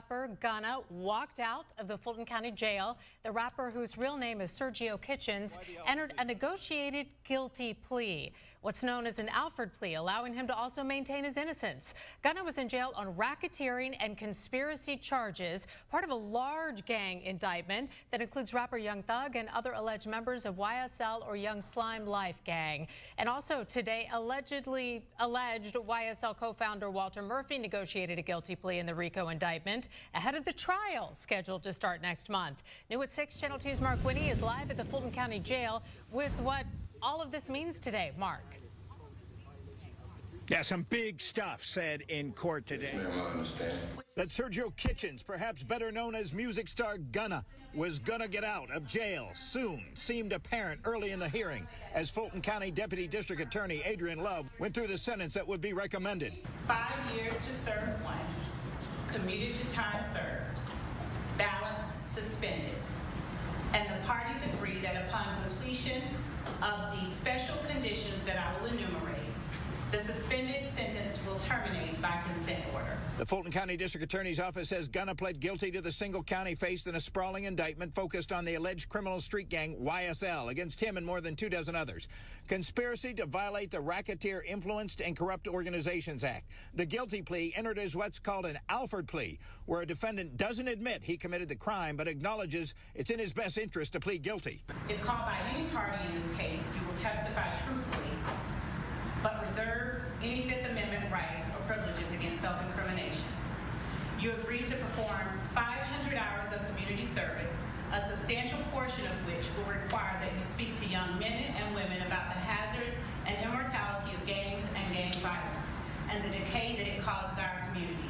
rapper Gunna walked out of the Fulton County Jail. The rapper, whose real name is Sergio Kitchens, entered a negotiated guilty plea, what's known as an Alford plea, allowing him to also maintain his innocence. Gunna was in jail on racketeering and conspiracy charges, part of a large gang indictment that includes rapper Young Thug and other alleged members of YSL or Young Slime Life gang. And also today, alleged YSL co-founder Walter Murphy negotiated a guilty plea in the Rico indictment ahead of the trial scheduled to start next month. New at 6, Channel 2's Mark Winnie is live at the Fulton County Jail with what all of this means today. Mark. Yeah, some big stuff said in court today. Yes, ma'am, I understand. That Sergio Kitchens, perhaps better known as music star Gunna, was gonna get out of jail soon, seemed apparent early in the hearing as Fulton County Deputy District Attorney Adrian Love went through the sentence that would be recommended. 5 years to serve 1, commuted to time served, balance suspended. And the parties agree that upon completion of the special conditions that I will enumerate, the suspended sentence will terminate by consent order. The Fulton County District Attorney's Office says Gunna pled guilty to the single count he faced in a sprawling indictment focused on the alleged criminal street gang YSL against him and more than 24 others. Conspiracy to violate the Racketeer Influenced and Corrupt Organizations Act. The guilty plea entered as what's called an Alford plea, where a defendant doesn't admit he committed the crime but acknowledges it's in his best interest to plead guilty. If called by any party in this case, you will testify truthfully, but reserve any Fifth Amendment rights or privileges against self-incrimination. You agree to perform 500 hours of community service, a substantial portion of which will require that you speak to young men and women about the hazards and immortality of gangs and gang violence, and the decay that it causes our communities.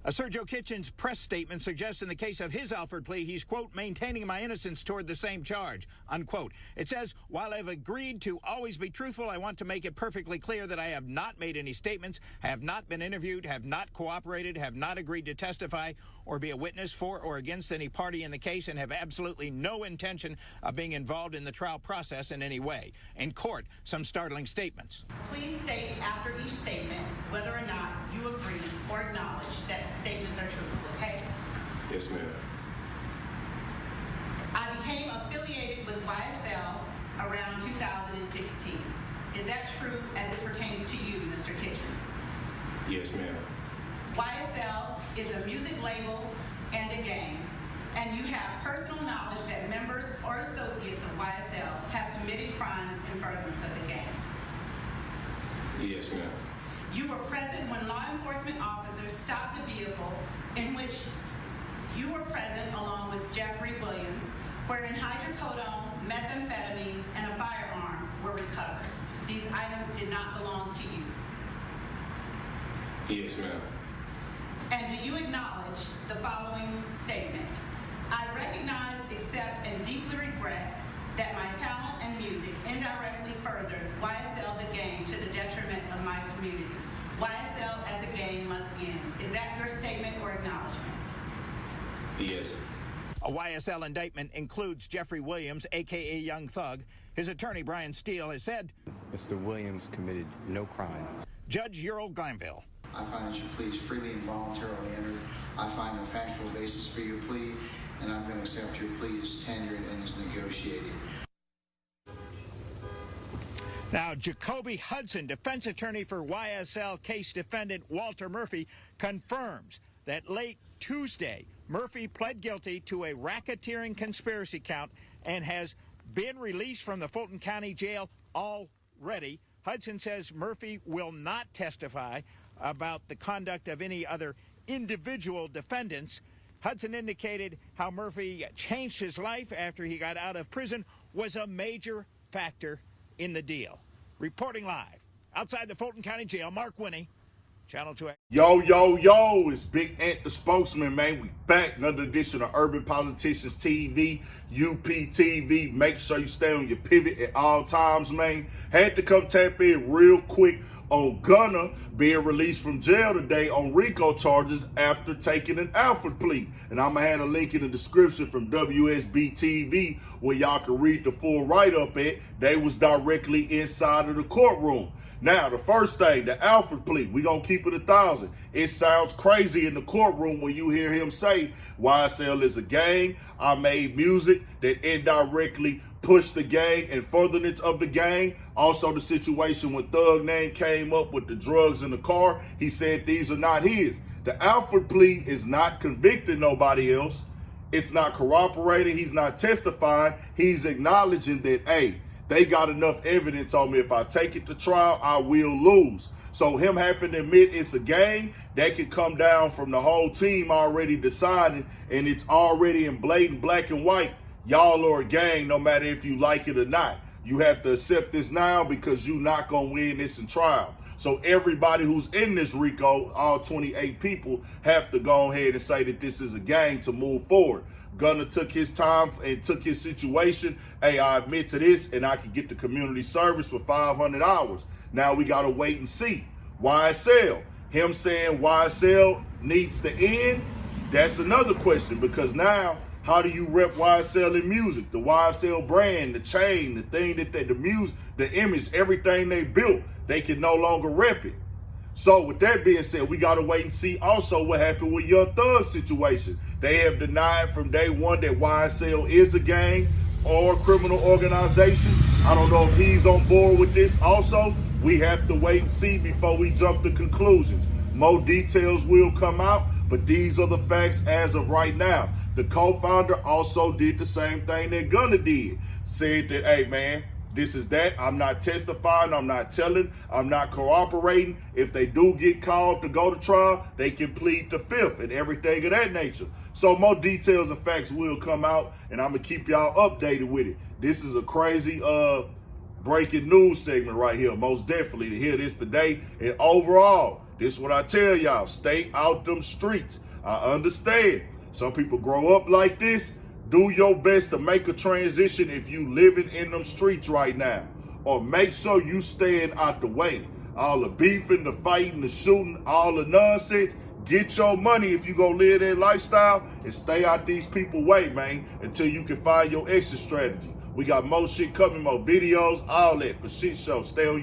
A Sergio Kitchens press statement suggests in the case of his Alford plea, he's, quote, maintaining my innocence toward the same charge, unquote. It says, while I've agreed to always be truthful, I want to make it perfectly clear that I have not made any statements, have not been interviewed, have not cooperated, have not agreed to testify or be a witness for or against any party in the case, and have absolutely no intention of being involved in the trial process in any way. In court, some startling statements. Please state after each statement whether or not you agree or acknowledge that the statements are truthful, okay? Yes, ma'am. I became affiliated with YSL around 2016. Is that true as it pertains to you, Mr. Kitchens? Yes, ma'am. YSL is a music label and a gang, and you have personal knowledge that members or associates of YSL have committed crimes in furtherance of the gang. Yes, ma'am. You were present when law enforcement officers stopped the vehicle in which you were present along with Jeffrey Williams, wherein hydrocodone, methamphetamines, and a firearm were recovered. These items did not belong to you. Yes, ma'am. And do you acknowledge the following statement? I recognize, accept, and deeply regret that my talent and music indirectly furthered YSL the gang to the detriment of my community. YSL as a gang must end. Is that your statement or acknowledgement? Yes. A YSL indictment includes Jeffrey Williams, a.k.a. Young Thug. His attorney, Brian Steele, has said, Mr. Williams committed no crime. Judge Ural Glanville. I find that your plea is freely and voluntarily entered. I find no factual basis for your plea, and I'm going to accept your plea as tendered and as negotiated. Now, Jacoby Hudson, defense attorney for YSL case defendant Walter Murphy, confirms that late Tuesday, Murphy pled guilty to a racketeering conspiracy count and has been released from the Fulton County Jail already. Hudson says Murphy will not testify about the conduct of any other individual defendants. Hudson indicated how Murphy changed his life after he got out of prison was a major factor in the deal. Reporting live outside the Fulton County Jail, Mark Winnie, Channel 2. Yo, it's Big Ant the Spokesman, man. We back, another edition of Urban Politicians TV, UPTV. Make sure you stay on your pivot at all times, man. Had to come tap in real quick on Gunna being released from jail today on Rico charges after taking an Alford plea. And I'm going to have a link in the description from WSB TV where y'all can read the full write-up at. they was directly inside of the courtroom. Now, the first thing, the Alfred plea, we gonna keep it 1,000. It sounds crazy in the courtroom when you hear him say, YSL is a gang. I made music that indirectly pushed the gang and furtherance of the gang. Also, the situation when Thug Name came up with the drugs in the car, he said these are not his. The Alfred plea is not convicting nobody else. It's not corroborating. He's not testifying. He's acknowledging that, hey, they got enough evidence on me. If I take it to trial, I will lose. So him having to admit it's a gang, that could come down from the whole team already deciding, and it's already in blatant black and white. Y'all are a gang no matter if you like it or not. You have to accept this now because you're not going to win this in trial. So everybody who's in this RICO, all 28 people, have to go ahead and say that this is a gang to move forward. Gunna took his time and took his situation. Hey, I admit to this, and I can get the community service for 500 hours. Now we got to wait and see. YSL, him saying YSL needs to end, that's another question, because now how do you rep YSL in music? The YSL brand, the chain, the thing that the music, the image, everything they built, they can no longer rep it. So with that being said, we got to wait and see also what happened with Young Thug's situation. They have denied from day one that YSL is a gang or a criminal organization. I don't know if he's on board with this also. We have to wait and see before we jump to conclusions. More details will come out, but these are the facts as of right now. The co-founder also did the same thing that Gunna did. Said that, hey man, this is that. I'm not testifying. I'm not telling. I'm not cooperating. If they do get called to go to trial, they can plead the fifth and everything of that nature. So more details and facts will come out, and I'm going to keep y'all updated with it. This is a crazy breaking news segment right here. Most definitely to hear this today. And overall, this is what I tell y'all. Stay out them streets. I understand. Some people grow up like this. Do your best to make a transition if you living in them streets right now. Or make sure you staying out the way. All the beefing, the fighting, the shooting, all the nonsense. Get your money if you gonna live that lifestyle and stay out these people's way, man, until you can find your exit strategy. We got more shit coming, more videos, all that for shit show. Stay on your